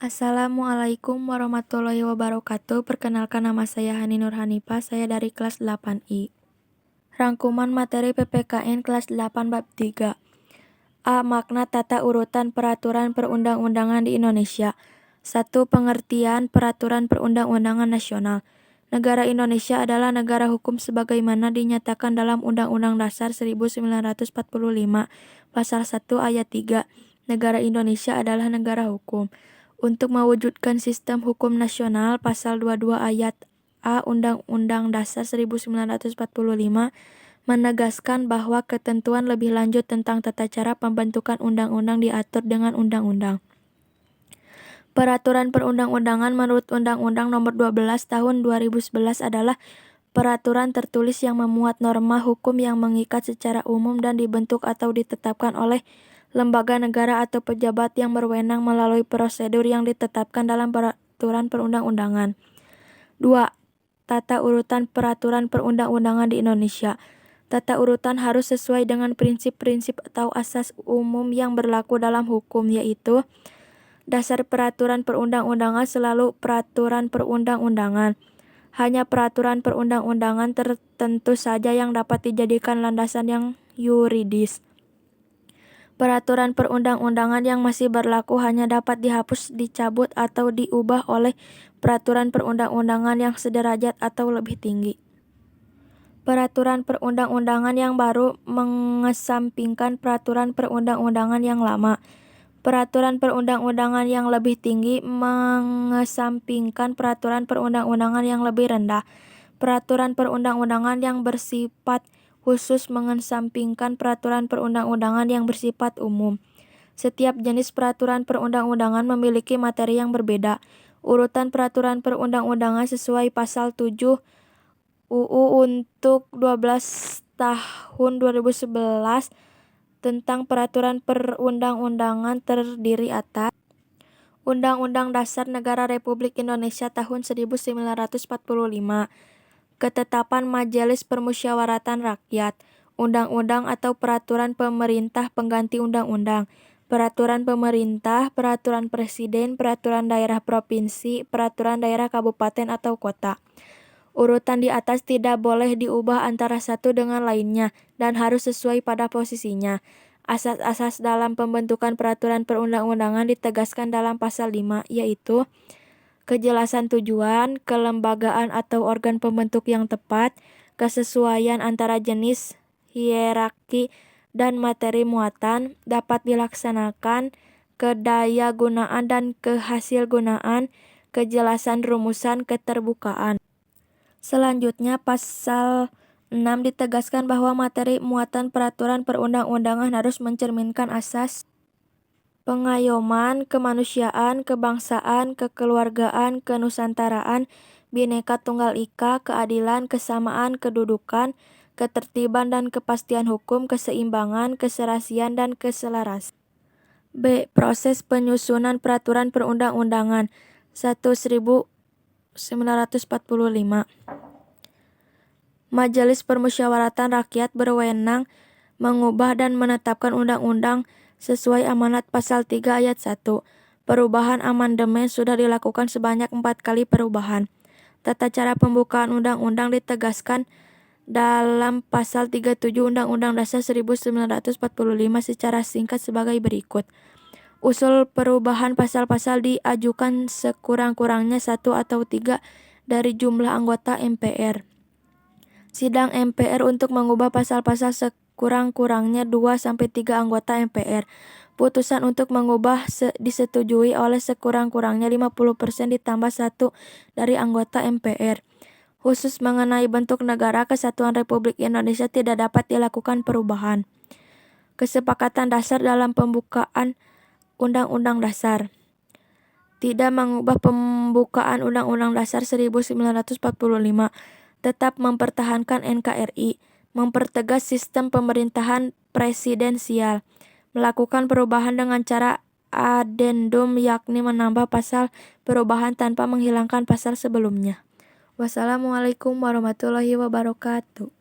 Assalamualaikum warahmatullahi wabarakatuh. Perkenalkan, nama saya Hani Nur Hanifah, saya dari kelas 8I. Rangkuman materi PPKN kelas 8 bab 3. A. Makna tata urutan peraturan perundang-undangan di Indonesia. 1. Pengertian peraturan perundang-undangan nasional. Negara Indonesia adalah negara hukum sebagaimana dinyatakan dalam Undang-Undang Dasar 1945, Pasal 1 Ayat 3. Negara Indonesia adalah negara hukum. Untuk mewujudkan sistem hukum nasional, Pasal 22 Ayat A Undang-Undang Dasar 1945 menegaskan bahwa ketentuan lebih lanjut tentang tata cara pembentukan undang-undang diatur dengan undang-undang. Peraturan perundang-undangan menurut Undang-Undang Nomor 12 Tahun 2011 adalah peraturan tertulis yang memuat norma hukum yang mengikat secara umum dan dibentuk atau ditetapkan oleh lembaga negara atau pejabat yang berwenang melalui prosedur yang ditetapkan dalam peraturan perundang-undangan. 2. Tata urutan peraturan perundang-undangan di Indonesia. Tata urutan harus sesuai dengan prinsip-prinsip atau asas umum yang berlaku dalam hukum, yaitu dasar peraturan perundang-undangan selalu peraturan perundang-undangan. Hanya peraturan perundang-undangan tertentu saja yang dapat dijadikan landasan yang yuridis. Peraturan perundang-undangan yang masih berlaku hanya dapat dihapus, dicabut, atau diubah oleh peraturan perundang-undangan yang sederajat atau lebih tinggi. Peraturan perundang-undangan yang baru mengesampingkan peraturan perundang-undangan yang lama. Peraturan perundang-undangan yang lebih tinggi mengesampingkan peraturan perundang-undangan yang lebih rendah. Peraturan perundang-undangan yang bersifat khusus mengesampingkan peraturan perundang-undangan yang bersifat umum. Setiap jenis peraturan perundang-undangan memiliki materi yang berbeda. Urutan peraturan perundang-undangan sesuai Pasal 7 UU untuk 12 tahun 2011 tentang peraturan perundang-undangan terdiri atas Undang-Undang Dasar Negara Republik Indonesia tahun 1945, Ketetapan Majelis Permusyawaratan Rakyat, Undang-Undang atau Peraturan Pemerintah Pengganti Undang-Undang, Peraturan Pemerintah, Peraturan Presiden, Peraturan Daerah Provinsi, Peraturan Daerah Kabupaten atau Kota. Urutan di atas tidak boleh diubah antara satu dengan lainnya dan harus sesuai pada posisinya. Asas-asas dalam pembentukan peraturan perundang-undangan ditegaskan dalam Pasal 5, yaitu kejelasan tujuan, kelembagaan atau organ pembentuk yang tepat, kesesuaian antara jenis, hierarki, dan materi muatan, dapat dilaksanakan, kedayagunaan dan kehasilgunaan, kejelasan rumusan, keterbukaan. Selanjutnya, Pasal 6 ditegaskan bahwa materi muatan peraturan perundang-undangan harus mencerminkan asas pengayoman, kemanusiaan, kebangsaan, kekeluargaan, kenusantaraan, Bhinneka Tunggal Ika, keadilan, kesamaan, kedudukan, ketertiban dan kepastian hukum, keseimbangan, keserasian, dan keselarasan. B. Proses penyusunan peraturan perundang-undangan 1945. Majelis Permusyawaratan Rakyat berwenang mengubah dan menetapkan undang-undang sesuai amanat Pasal 3 Ayat 1. Perubahan amandemen sudah dilakukan sebanyak 4 kali perubahan. Tata cara pembukaan undang-undang ditegaskan dalam Pasal 37 Undang-Undang Dasar 1945 secara singkat sebagai berikut. Usul perubahan pasal-pasal diajukan sekurang-kurangnya 1 atau 3 dari jumlah anggota MPR. Sidang MPR untuk mengubah pasal-pasal sekurang-kurangnya 2-3 anggota MPR. Putusan untuk mengubah disetujui oleh sekurang-kurangnya 50% ditambah 1 dari anggota MPR. Khusus mengenai bentuk negara kesatuan Republik Indonesia tidak dapat dilakukan perubahan. Kesepakatan dasar dalam pembukaan Undang-Undang Dasar. Tidak mengubah pembukaan Undang-Undang Dasar 1945. Tetap mempertahankan NKRI, mempertegas sistem pemerintahan presidensial, melakukan perubahan dengan cara adendum yakni menambah pasal perubahan tanpa menghilangkan pasal sebelumnya. Wassalamualaikum warahmatullahi wabarakatuh.